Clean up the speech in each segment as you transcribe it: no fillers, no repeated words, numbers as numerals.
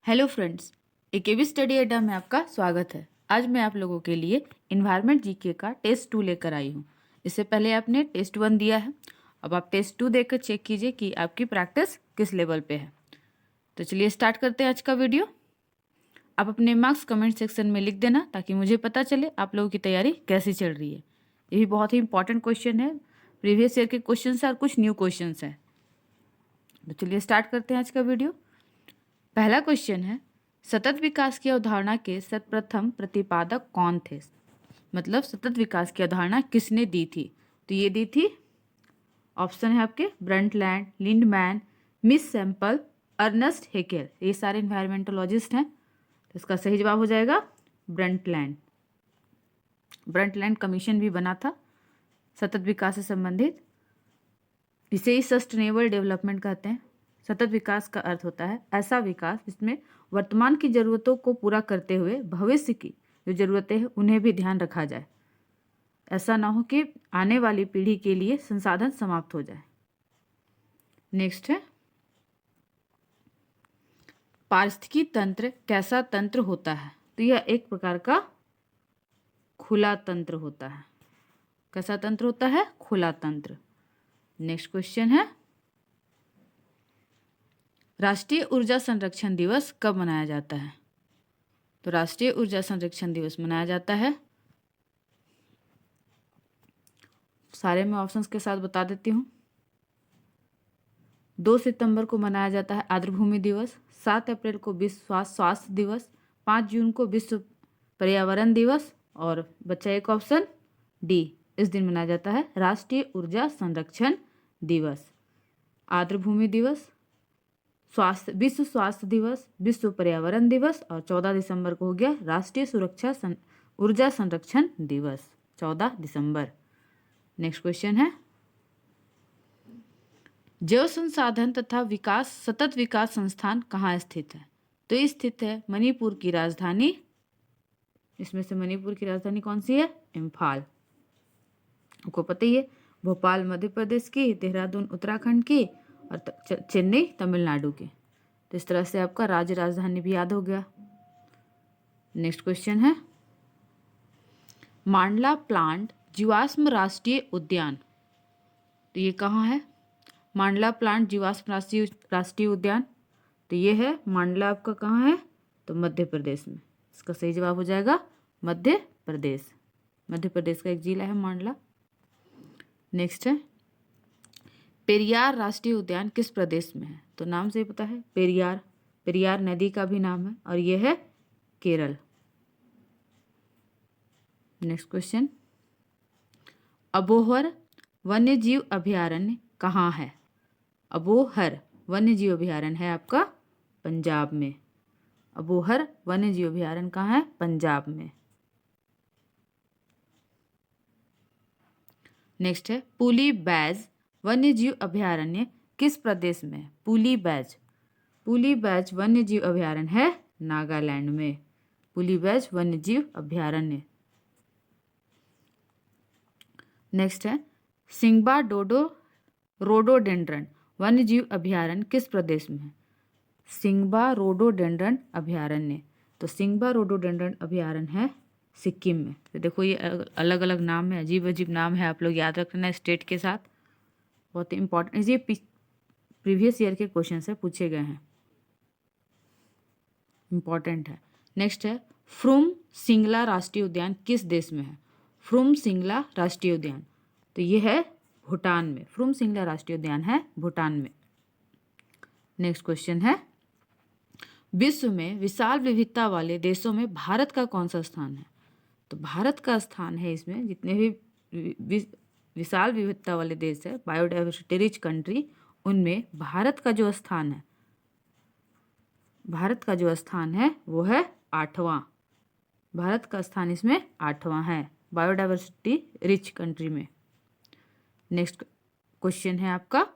Hello friends, AKB study अड्डा में आपका स्वागत है। आज मैं आप लोगों के लिए इन्वायरमेंट जीके का टेस्ट 2 लेकर आई हूँ। इससे पहले आपने टेस्ट 1 दिया है, अब आप टेस्ट 2 देकर चेक कीजिए कि आपकी प्रैक्टिस किस लेवल पे है। तो चलिए स्टार्ट करते हैं आज का वीडियो। आप अपने मार्क्स कमेंट सेक्शन में लिख देना ताकि मुझे पता चले आप लोगों की तैयारी कैसी चल रही है। ये भी बहुत ही इंपॉर्टेंट क्वेश्चन है, प्रीवियस ईयर के क्वेश्चन है और कुछ न्यू क्वेश्चन है। तो चलिए स्टार्ट करते हैं आज का वीडियो। पहला क्वेश्चन है, सतत विकास की अवधारणा के सर्वप्रथम प्रतिपादक कौन थे? मतलब सतत विकास की अवधारणा किसने दी थी? तो ये दी थी, ऑप्शन है आपके Brundtland, Lindeman, miss sample, Ernst Haeckel. ये सारे इन्वायरमेंटोलॉजिस्ट हैं। तो इसका सही जवाब हो जाएगा ब्रंटलैंड। ब्रंटलैंड कमीशन भी बना था सतत विकास से संबंधित। इसे ही सस्टेनेबल डेवलपमेंट कहते हैं। सतत विकास का अर्थ होता है ऐसा विकास जिसमें वर्तमान की जरूरतों को पूरा करते हुए भविष्य की जो जरूरतें हैं उन्हें भी ध्यान रखा जाए। ऐसा ना हो कि आने वाली पीढ़ी के लिए संसाधन समाप्त हो जाए। नेक्स्ट है, पारिस्थितिकी तंत्र कैसा तंत्र होता है? तो यह एक प्रकार का खुला तंत्र होता है। कैसा तंत्र होता है? खुला तंत्र। नेक्स्ट क्वेश्चन है, राष्ट्रीय ऊर्जा संरक्षण दिवस कब मनाया जाता है? तो राष्ट्रीय ऊर्जा संरक्षण दिवस मनाया जाता है, सारे मैं ऑप्शंस के साथ बता देती हूँ। 2 सितंबर को मनाया जाता है आर्द्रभूमि दिवस, 7 अप्रैल को विश्व स्वास्थ्य दिवस, 5 जून को विश्व पर्यावरण दिवस, और बचा एक ऑप्शन डी, इस दिन मनाया जाता है राष्ट्रीय ऊर्जा संरक्षण दिवस। आर्द्रभूमि दिवस, विश्व स्वास्थ्य दिवस, विश्व पर्यावरण दिवस, और 14 दिसंबर को हो गया राष्ट्रीय ऊर्जा संरक्षण दिवस, 14 दिसंबर। नेक्स्ट क्वेश्चन है, जैव संसाधन तथा विकास सतत विकास संस्थान कहाँ स्थित है? तो ये स्थित है मणिपुर की राजधानी, इसमें से मणिपुर की राजधानी कौन सी है? इम्फाल। आपको पता ही है, भोपाल मध्य प्रदेश की, देहरादून उत्तराखंड की, और चेन्नई तमिलनाडु की। तो इस तरह से आपका राज्य राजधानी भी याद हो गया। नेक्स्ट क्वेश्चन है, मांडला प्लांट जीवाश्म राष्ट्रीय उद्यान, तो ये कहाँ है? मांडला प्लांट जीवाश्म राष्ट्रीय उद्यान, तो ये है मांडला आपका कहाँ है? तो मध्य प्रदेश में। इसका सही जवाब हो जाएगा मध्य प्रदेश। मध्य प्रदेश का एक जिला है मांडला। नेक्स्ट है, पेरियार राष्ट्रीय उद्यान किस प्रदेश में है? तो नाम से ही पता है पेरियार, पेरियार नदी का भी नाम है, और ये है केरल। नेक्स्ट क्वेश्चन, अबोहर वन्यजीव अभयारण्य कहाँ है? अबोहर वन्यजीव अभयारण्य है आपका पंजाब में। अबोहर वन्यजीव अभयारण्य कहाँ है? पंजाब में। नेक्स्ट है, पुली बैज वन्यजीव अभयारण्य किस प्रदेश में है? पुली बैज वन्यजीव अभयारण्य है नागालैंड में। पुली बैज वन्यजीव अभयारण्य। नेक्स्ट है, सिंगबा रोडोडेंड्रन वन्यजीव अभयारण्य किस प्रदेश में है? सिंगबा रोडोडेंड्रन अभयारण्य, तो सिंगबा रोडोडेंड्रन अभयारण्य है सिक्किम में। तो देखो ये अलग अलग नाम है, अजीब अजीब नाम है, आप लोग याद रखना स्टेट के साथ। बहुत ही इंपॉर्टेंट, ये प्रीवियस ईयर के क्वेश्चन से पूछे गए हैं, इंपॉर्टेंट है। नेक्स्ट है, फ्रुम सिंगला राष्ट्रीय उद्यान किस देश में है? फ्रुम सिंगला राष्ट्रीय उद्यान, तो ये है भूटान में। फ्रुम सिंगला राष्ट्रीय उद्यान है भूटान में। नेक्स्ट क्वेश्चन है, विश्व में विशाल विविधता वाले देशों में भारत का कौन सा स्थान है? तो भारत का स्थान है इसमें, जितने भी विशाल विविधता वाले देश है, बायोडाइवर्सिटी रिच कंट्री, उनमें भारत का जो स्थान है, भारत का जो स्थान है वो है 8वां। भारत का स्थान इसमें 8वां है बायोडाइवर्सिटी रिच कंट्री में। नेक्स्ट क्वेश्चन है आपका,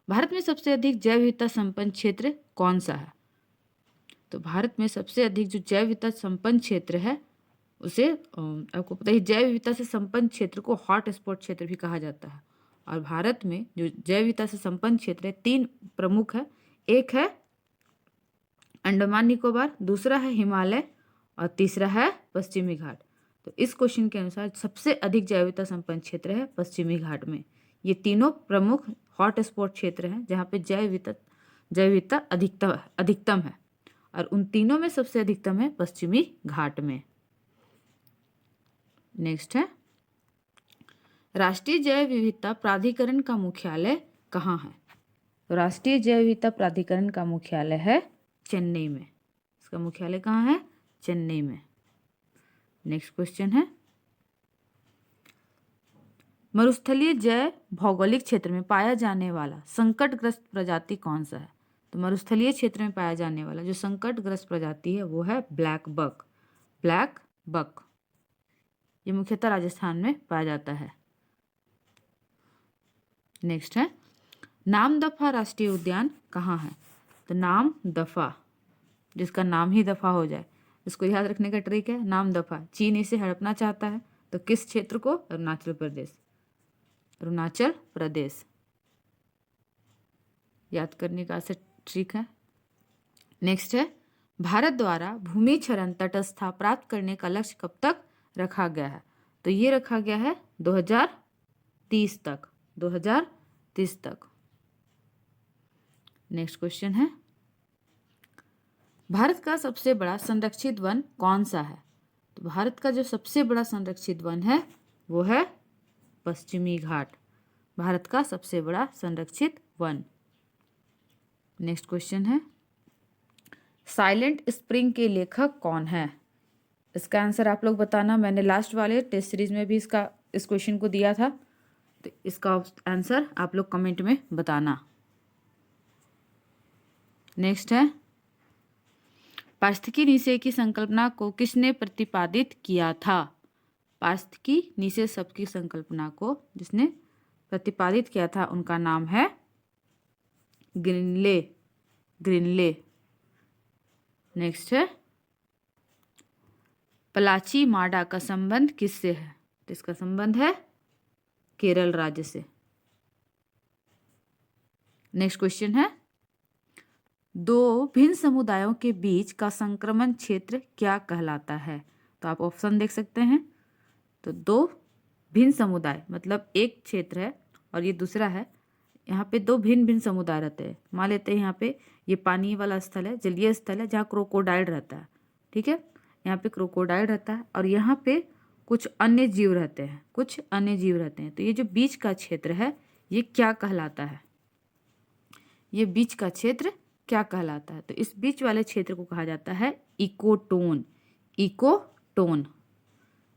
भारत में सबसे अधिक जैव विविधता संपन्न क्षेत्र कौन सा है? तो भारत में सबसे अधिक जो जैव विविधता संपन्न क्षेत्र है उसे आपको पता है, जैव विविधता से संपन्न क्षेत्र को हॉट स्पॉट क्षेत्र भी कहा जाता है। और भारत में जो जैव विविधता से संपन्न क्षेत्र है 3 प्रमुख है। एक है अंडमान निकोबार, दूसरा है हिमालय और तीसरा है पश्चिमी घाट। तो इस क्वेश्चन के अनुसार सबसे अधिक जैव विविधता संपन्न क्षेत्र है पश्चिमी घाट में। ये तीनों प्रमुख हॉट स्पॉट क्षेत्र हैं जहाँ पे जैव विविधता अधिकतम है, और उन तीनों में सबसे अधिकतम है पश्चिमी घाट में। नेक्स्ट है, राष्ट्रीय जैव विविधता प्राधिकरण का मुख्यालय कहाँ है? तो राष्ट्रीय जैव विविधता प्राधिकरण का मुख्यालय है चेन्नई में। इसका मुख्यालय कहाँ है? चेन्नई में। नेक्स्ट क्वेश्चन है, मरुस्थलीय जैव भौगोलिक क्षेत्र में पाया जाने वाला संकटग्रस्त प्रजाति कौन सा है? तो मरुस्थलीय क्षेत्र में पाया जाने वाला जो संकटग्रस्त प्रजाति है वो है ब्लैक बक। ब्लैक बक ये मुख्यतः राजस्थान में पाया जाता है। नेक्स्ट है, नामदफा राष्ट्रीय उद्यान कहाँ है? तो नामदफा, जिसका नाम ही दफा हो जाए, इसको याद रखने का ट्रिक है नामदफा। चीन इसे हड़पना चाहता है, तो किस क्षेत्र को? अरुणाचल प्रदेश। अरुणाचल प्रदेश याद करने का ऐसा ट्रिक है। नेक्स्ट है, भारत द्वारा भूमि क्षरण तटस्थता प्राप्त करने का लक्ष्य कब तक रखा गया है? तो ये रखा गया है 2030 तक। 2030 तक। नेक्स्ट क्वेश्चन है, भारत का सबसे बड़ा संरक्षित वन कौन सा है? तो भारत का जो सबसे बड़ा संरक्षित वन है वो है पश्चिमी घाट। भारत का सबसे बड़ा संरक्षित वन। नेक्स्ट क्वेश्चन है, साइलेंट स्प्रिंग के लेखक कौन है? इसका आंसर आप लोग बताना। मैंने लास्ट वाले टेस्ट सीरीज में भी इस क्वेश्चन को दिया था, तो इसका आंसर आप लोग कमेंट में बताना। नेक्स्ट है, पारिस्थितिकी निषेध की संकल्पना को किसने प्रतिपादित किया था? पारिस्थितिकी निषेध शब्द की संकल्पना को जिसने प्रतिपादित किया था उनका नाम है ग्रिनले। ग्रिनले। नेक्स्ट है, पलाची माडा का संबंध किससे है? तो इसका संबंध है केरल राज्य से। नेक्स्ट क्वेश्चन है, दो भिन्न समुदायों के बीच का संक्रमण क्षेत्र क्या कहलाता है? तो आप ऑप्शन देख सकते हैं। तो दो भिन्न समुदाय मतलब एक क्षेत्र है और ये दूसरा है, यहाँ पे दो भिन्न भिन्न समुदाय रहते हैं। मान लेते हैं यहाँ पे ये पानी वाला स्थल है, जलीय स्थल है जहाँ क्रोकोडाइल रहता है, ठीक है, यहाँ पे क्रोकोडाइल रहता है और यहाँ पे कुछ अन्य जीव रहते हैं, कुछ अन्य जीव रहते हैं। तो ये जो बीच का क्षेत्र है ये क्या कहलाता है? ये बीच का क्षेत्र क्या कहलाता है? तो इस बीच वाले क्षेत्र को कहा जाता है ecotone. Ecotone.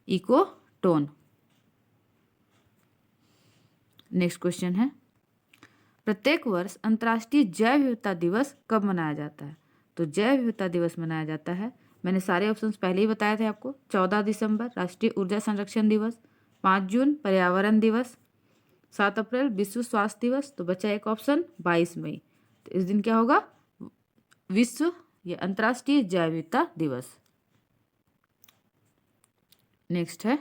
Ecotone. Next question है, प्रत्येक वर्ष अंतर्राष्ट्रीय जैव विविधता दिवस कब मनाया जाता है? तो जैव विविधता दिवस मनाया जाता है, मैंने सारे ऑप्शंस पहले ही बताए थे आपको। 14 दिसंबर राष्ट्रीय ऊर्जा संरक्षण दिवस, 5 जून पर्यावरण दिवस, 7 अप्रैल विश्व स्वास्थ्य दिवस, तो बचा एक ऑप्शन 22 मई। तो इस दिन क्या होगा? विश्व या अंतर्राष्ट्रीय जैव विविधता दिवस। नेक्स्ट है,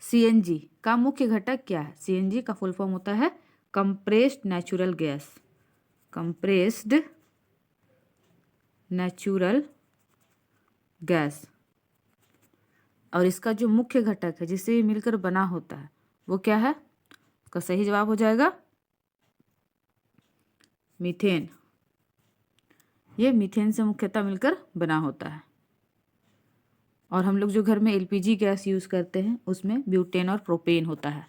सीएनजी का मुख्य घटक क्या है? सीएनजी का फुल फॉर्म होता है compressed natural gas. Compressed natural gas. और इसका जो मुख्य घटक है जिससे ये मिलकर बना होता है वो क्या है? इसका सही जवाब हो जाएगा मीथेन। ये मीथेन से मुख्यतः मिलकर बना होता है। और हम लोग जो घर में एलपीजी गैस यूज करते हैं उसमें ब्यूटेन और प्रोपेन होता है।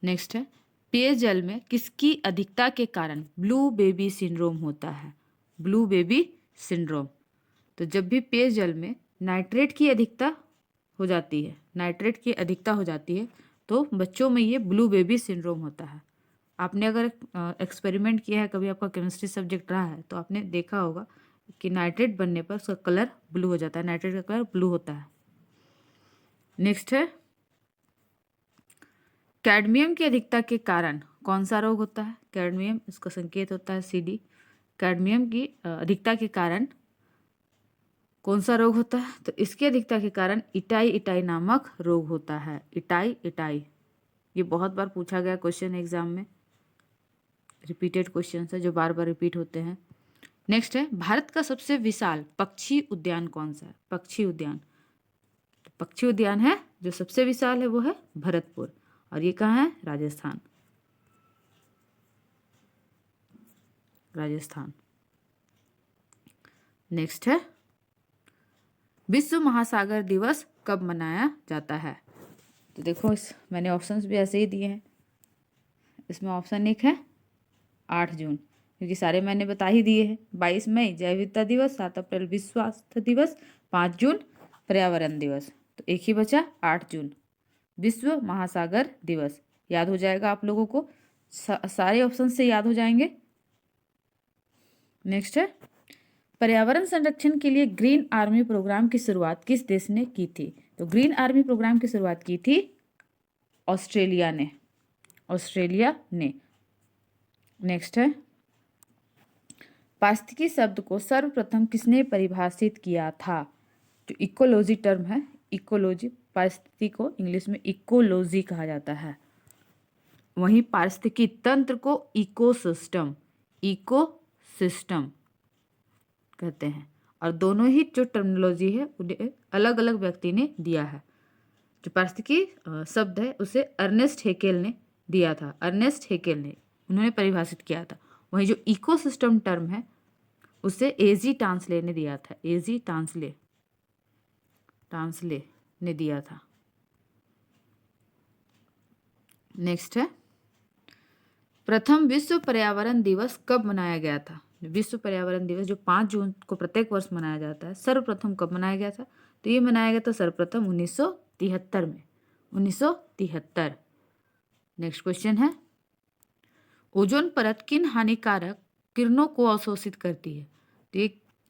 नेक्स्ट है, पेयजल में किसकी अधिकता के कारण ब्लू बेबी सिंड्रोम होता है? Blue baby syndrome. तो जब भी पेयजल में नाइट्रेट की अधिकता हो जाती है, नाइट्रेट की अधिकता हो जाती है तो बच्चों में ये ब्लू बेबी सिंड्रोम होता है। आपने अगर एक्सपेरिमेंट किया है, कभी आपका केमिस्ट्री सब्जेक्ट रहा है तो आपने देखा होगा कि नाइट्रेट बनने पर उसका कलर ब्लू हो जाता है, नाइट्रेट का कलर ब्लू होता है। नेक्स्ट है, कैडमियम की अधिकता के कारण कौन सा रोग होता है? कैडमियम, इसका संकेत होता है CD। कैडमियम की अधिकता के कारण कौन सा रोग होता है? तो इसकी अधिकता के कारण इटाई इटाई नामक रोग होता है। Itai itai. ये बहुत बार पूछा गया क्वेश्चन एग्जाम में, रिपीटेड क्वेश्चन है जो बार बार रिपीट होते हैं। नेक्स्ट है, भारत का सबसे विशाल पक्षी उद्यान कौन सा है? पक्षी उद्यान, तो पक्षी उद्यान है जो सबसे विशाल है वो है भरतपुर, और ये कहाँ है? राजस्थान। राजस्थान। नेक्स्ट है, विश्व महासागर दिवस कब मनाया जाता है? तो देखो मैंने ऑप्शंस भी ऐसे ही दिए हैं। इसमें ऑप्शन एक है 8 जून, क्योंकि सारे मैंने बता ही दिए हैं। 22 मई जैव विविधता दिवस, 7 अप्रैल विश्व स्वास्थ्य दिवस, 5 जून पर्यावरण दिवस। तो एक ही बचा 8 जून, विश्व महासागर दिवस। याद हो जाएगा आप लोगों को, सारे ऑप्शन से याद हो जाएंगे। नेक्स्ट है, पर्यावरण संरक्षण के लिए ग्रीन आर्मी प्रोग्राम की शुरुआत किस देश ने की थी? तो ग्रीन आर्मी प्रोग्राम की शुरुआत की थी ऑस्ट्रेलिया ने। ऑस्ट्रेलिया ने। नेक्स्ट है, पारिस्थितिकी शब्द को सर्वप्रथम किसने परिभाषित किया था? जो इकोलॉजी टर्म है, इकोलॉजी, पारिस्थितिकी को इंग्लिश में इकोलॉजी कहा जाता है, वहीं पारिस्थितिकी तंत्र को इकोसिस्टम, इकोसिस्टम कहते हैं। और दोनों ही जो टर्मिनोलॉजी है उन्हें अलग अलग व्यक्ति ने दिया है। जो पारिस्थितिकी शब्द है उसे अर्नेस्ट हेकेल ने दिया था, अर्नेस्ट हेकेल ने, उन्होंने परिभाषित किया था। वहीं जो इकोसिस्टम टर्म है उसे एजी टांसले ने दिया था, एजी टांसले ने दिया था। नेक्स्ट है, प्रथम विश्व पर्यावरण दिवस कब मनाया गया था? विश्व पर्यावरण दिवस जो 5 जून को प्रत्येक वर्ष मनाया जाता है, सर्वप्रथम कब मनाया गया था? तो ये मनाया गया था सर्वप्रथम 1973 में, 1973। नेक्स्ट क्वेश्चन है, ओजोन परत किन हानिकारक किरणों को अवशोषित करती है? तो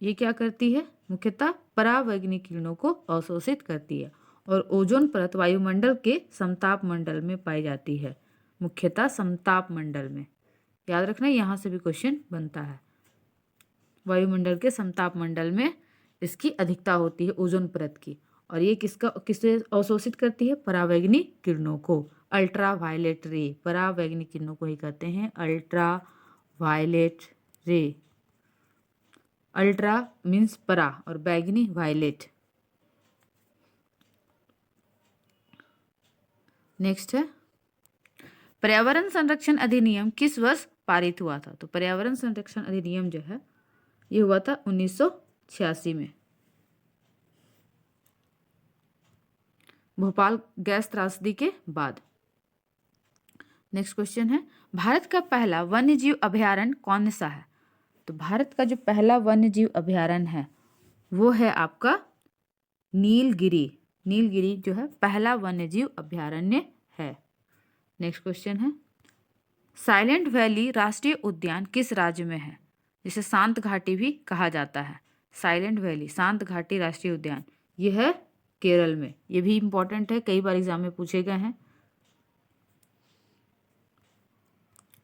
ये क्या करती है? मुख्यतः परावैंगनी किरणों को अवशोषित करती है। और ओजोन परत वायुमंडल के समताप मंडल में पाई जाती है, मुख्यतः समताप मंडल में। याद रखना, यहाँ से भी क्वेश्चन बनता है। वायुमंडल के समताप मंडल में इसकी अधिकता होती है ओजोन परत की। और ये किसे अवशोषित करती है? परावैंगनी किरणों को, अल्ट्रा वायलेट रे, परावैंगनी किरणों को ही कहते हैं अल्ट्रा वायलेट रे। अल्ट्रा मीन्स परा और बैगनी वायलेट। नेक्स्ट है, पर्यावरण संरक्षण अधिनियम किस वर्ष पारित हुआ था? तो पर्यावरण संरक्षण अधिनियम जो है ये हुआ था 1986 में, भोपाल गैस त्रासदी के बाद। नेक्स्ट क्वेश्चन है, भारत का पहला वन्यजीव अभयारण्य कौन सा है? तो भारत का जो पहला वन्यजीव अभयारण्य है वो है आपका नीलगिरी। नीलगिरी जो है पहला वन्यजीव अभयारण्य है। नेक्स्ट क्वेश्चन है, साइलेंट वैली राष्ट्रीय उद्यान किस राज्य में है? जिसे शांत घाटी भी कहा जाता है। साइलेंट वैली, शांत घाटी राष्ट्रीय उद्यान, यह है केरल में। ये भी इंपॉर्टेंट है, कई बार एग्जाम में पूछे गए हैं।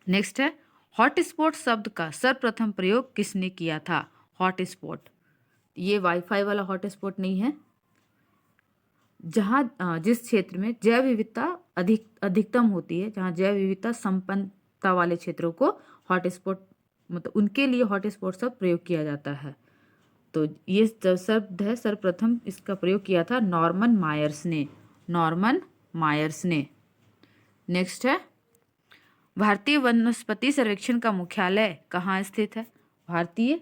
नेक्स्ट है, हॉटस्पॉट शब्द का सर्वप्रथम प्रयोग किसने किया था? हॉटस्पॉट, ये वाईफाई वाला हॉटस्पॉट नहीं है। जहाँ जिस क्षेत्र में जैव विविधता अधिकतम होती है, जहाँ जैव विविधता संपन्नता वाले क्षेत्रों को हॉटस्पॉट, मतलब उनके लिए हॉटस्पॉट शब्द प्रयोग किया जाता है। तो ये शब्द है सर्वप्रथम इसका प्रयोग किया था नॉर्मन मायर्स ने, नॉर्मन मायर्स ने। नेक्स्ट है, भारतीय वनस्पति सर्वेक्षण का मुख्यालय कहाँ स्थित है? भारतीय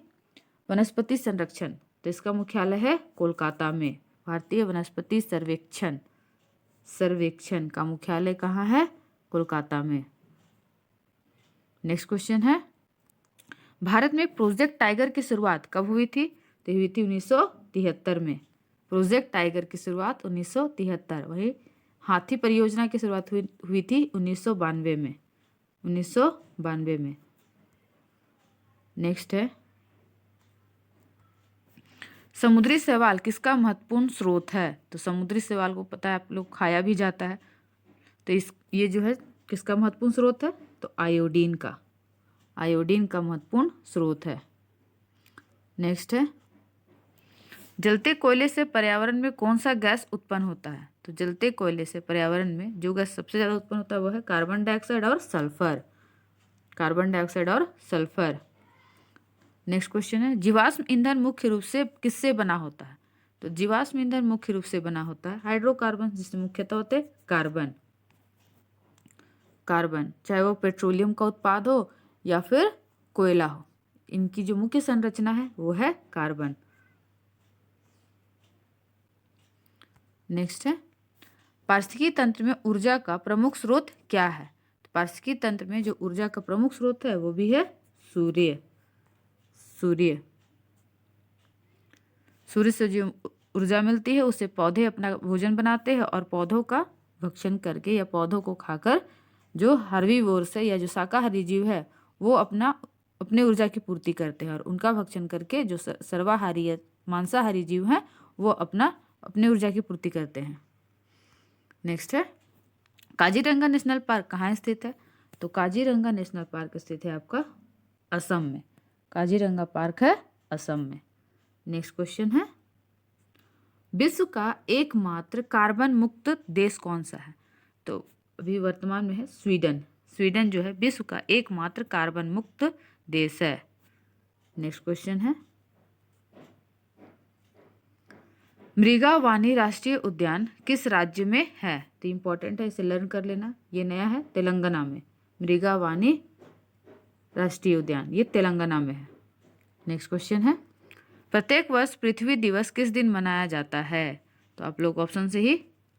वनस्पति संरक्षण, तो इसका मुख्यालय है कोलकाता में। भारतीय वनस्पति सर्वेक्षण का मुख्यालय कहाँ है? कोलकाता में। नेक्स्ट क्वेश्चन है, भारत में प्रोजेक्ट टाइगर की शुरुआत कब हुई थी? तो हुई थी 1973 में। प्रोजेक्ट टाइगर की शुरुआत 1973। वही हाथी परियोजना की शुरुआत हुई थी 1992 में, 1992 में। नेक्स्ट है, समुद्री शैवाल किसका महत्वपूर्ण स्रोत है? तो समुद्री शैवाल को पता है आप लोग खाया भी जाता है। तो ये जो है किसका महत्वपूर्ण स्रोत है? तो आयोडीन का, आयोडीन का महत्वपूर्ण स्रोत है। नेक्स्ट है, जलते कोयले से पर्यावरण में कौन सा गैस उत्पन्न होता है? तो जलते कोयले से पर्यावरण में जो गैस सबसे ज़्यादा उत्पन्न होता है वो है कार्बन डाइऑक्साइड और सल्फर, कार्बन डाइऑक्साइड और सल्फर। नेक्स्ट क्वेश्चन है, जीवाश्म ईंधन मुख्य रूप से किससे बना होता है? तो जीवाश्म ईंधन मुख्य रूप से बना होता है हाइड्रोकार्बन, जिसमें मुख्यतः होते हैं कार्बन, चाहे वो पेट्रोलियम का उत्पाद हो या फिर कोयला हो, इनकी जो मुख्य संरचना है वो है कार्बन। नेक्स्ट है, पारिस्थितिकी तंत्र में ऊर्जा का प्रमुख स्रोत क्या है? तो पारिस्थितिकी तंत्र में जो ऊर्जा का प्रमुख स्रोत है वो भी है सूर्य से जो ऊर्जा मिलती है उससे पौधे अपना भोजन बनाते हैं और पौधों का भक्षण करके या पौधों को खाकर जो हर्बीवोर्स है या जो शाकाहारी जीव है वो अपने ऊर्जा की पूर्ति करते हैं, और उनका भक्षण करके जो सर्वाहारी या मांसाहारी जीव हैं वो अपने ऊर्जा की पूर्ति करते हैं। नेक्स्ट है, काजीरंगा नेशनल पार्क कहाँ स्थित है? तो काजीरंगा नेशनल पार्क स्थित है आपका असम में। काजीरंगा पार्क है असम में। नेक्स्ट क्वेश्चन है, विश्व का एकमात्र कार्बन मुक्त देश कौन सा है? तो अभी वर्तमान में है स्वीडन जो है विश्व का एकमात्र कार्बन मुक्त देश है। नेक्स्ट क्वेश्चन है, मृगावानी राष्ट्रीय उद्यान किस राज्य में है? तो इम्पोर्टेंट है, इसे लर्न कर लेना, ये नया है, तेलंगाना में। मृगावानी राष्ट्रीय उद्यान ये तेलंगाना में है। नेक्स्ट क्वेश्चन है, प्रत्येक वर्ष पृथ्वी दिवस किस दिन मनाया जाता है? तो आप लोग ऑप्शन से ही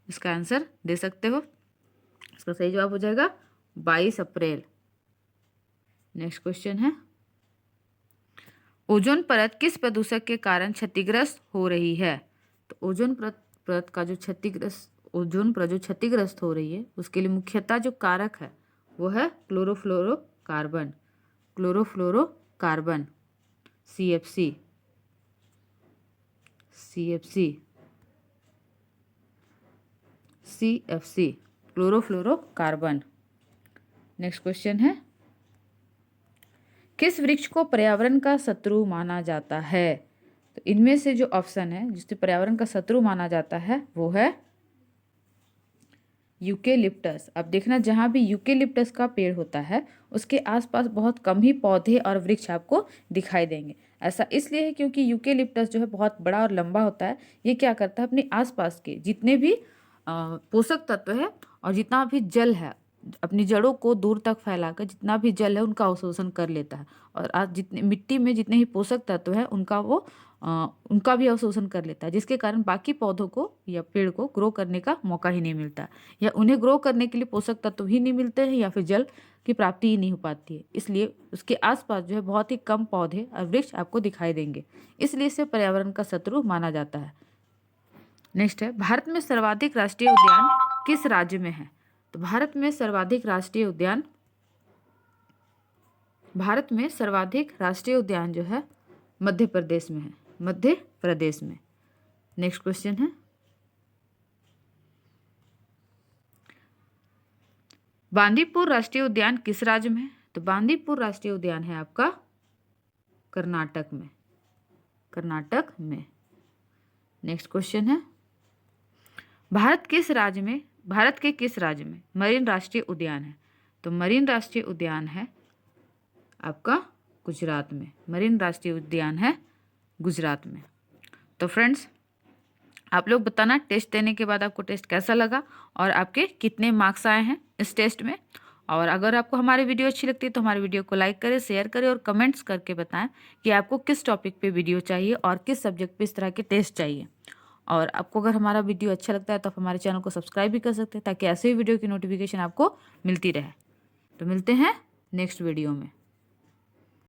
इसका आंसर दे सकते हो। इसका सही जवाब हो जाएगा 22 अप्रैल। नेक्स्ट क्वेश्चन है, ओजोन परत किस प्रदूषक के कारण क्षतिग्रस्त हो रही है? तो ओजोन परत का जो ओजोन परत जो क्षतिग्रस्त हो रही है उसके लिए मुख्यतः जो कारक है वो है chlorofluorocarbon CFC chlorofluorocarbon. Next question है, किस वृक्ष को पर्यावरण का शत्रु माना जाता है? तो इनमें से जो ऑप्शन है जिससे पर्यावरण का शत्रु माना जाता है वो है यूकेलिप्टस। अब देखना, जहाँ भी यूकेलिप्टस का पेड़ होता है उसके आसपास बहुत कम ही पौधे और वृक्ष आपको दिखाई देंगे। ऐसा इसलिए है क्योंकि यूकेलिप्टस जो है बहुत बड़ा और लंबा होता है। ये क्या करता है, अपने आसपास के जितने भी पोषक तत्व है और जितना भी जल है अपनी जड़ों को दूर तक फैलाकर जितना भी जल है उनका अवशोषण कर लेता है, और आज जितने मिट्टी में जितने ही पोषक तत्व है उनका भी अवशोषण कर लेता है, जिसके कारण बाकी पौधों को या पेड़ को ग्रो करने का मौका ही नहीं मिलता, या उन्हें ग्रो करने के लिए पोषक तत्व ही नहीं मिलते हैं या फिर जल की प्राप्ति ही नहीं हो पाती है। इसलिए उसके आसपास जो है बहुत ही कम पौधे और वृक्ष आपको दिखाई देंगे, इसलिए इसे पर्यावरण का शत्रु माना जाता है। नेक्स्ट है, भारत में सर्वाधिक राष्ट्रीय उद्यान किस राज्य में है? तो भारत में सर्वाधिक राष्ट्रीय उद्यान जो है मध्य प्रदेश में है, मध्य प्रदेश में। नेक्स्ट क्वेश्चन है, बांदीपुर राष्ट्रीय उद्यान किस राज्य में है? तो बांदीपुर राष्ट्रीय उद्यान है आपका कर्नाटक में। नेक्स्ट क्वेश्चन है, भारत के किस राज्य में मरीन राष्ट्रीय उद्यान है? तो मरीन राष्ट्रीय उद्यान है आपका गुजरात में। मरीन राष्ट्रीय उद्यान है गुजरात में। तो फ्रेंड्स, आप लोग बताना टेस्ट देने के बाद आपको टेस्ट कैसा लगा और आपके कितने मार्क्स आए हैं इस टेस्ट में। और अगर आपको हमारी वीडियो अच्छी लगती है तो हमारी वीडियो को लाइक करें, शेयर करें और कमेंट्स करके बताएं कि आपको किस टॉपिक पे वीडियो चाहिए और किस सब्जेक्ट पे इस तरह के टेस्ट चाहिए। और आपको अगर हमारा वीडियो अच्छा लगता है तो आप हमारे चैनल को सब्सक्राइब भी कर सकते हैं ताकि ऐसे ही वीडियो की नोटिफिकेशन आपको मिलती रहे। तो मिलते हैं नेक्स्ट वीडियो में।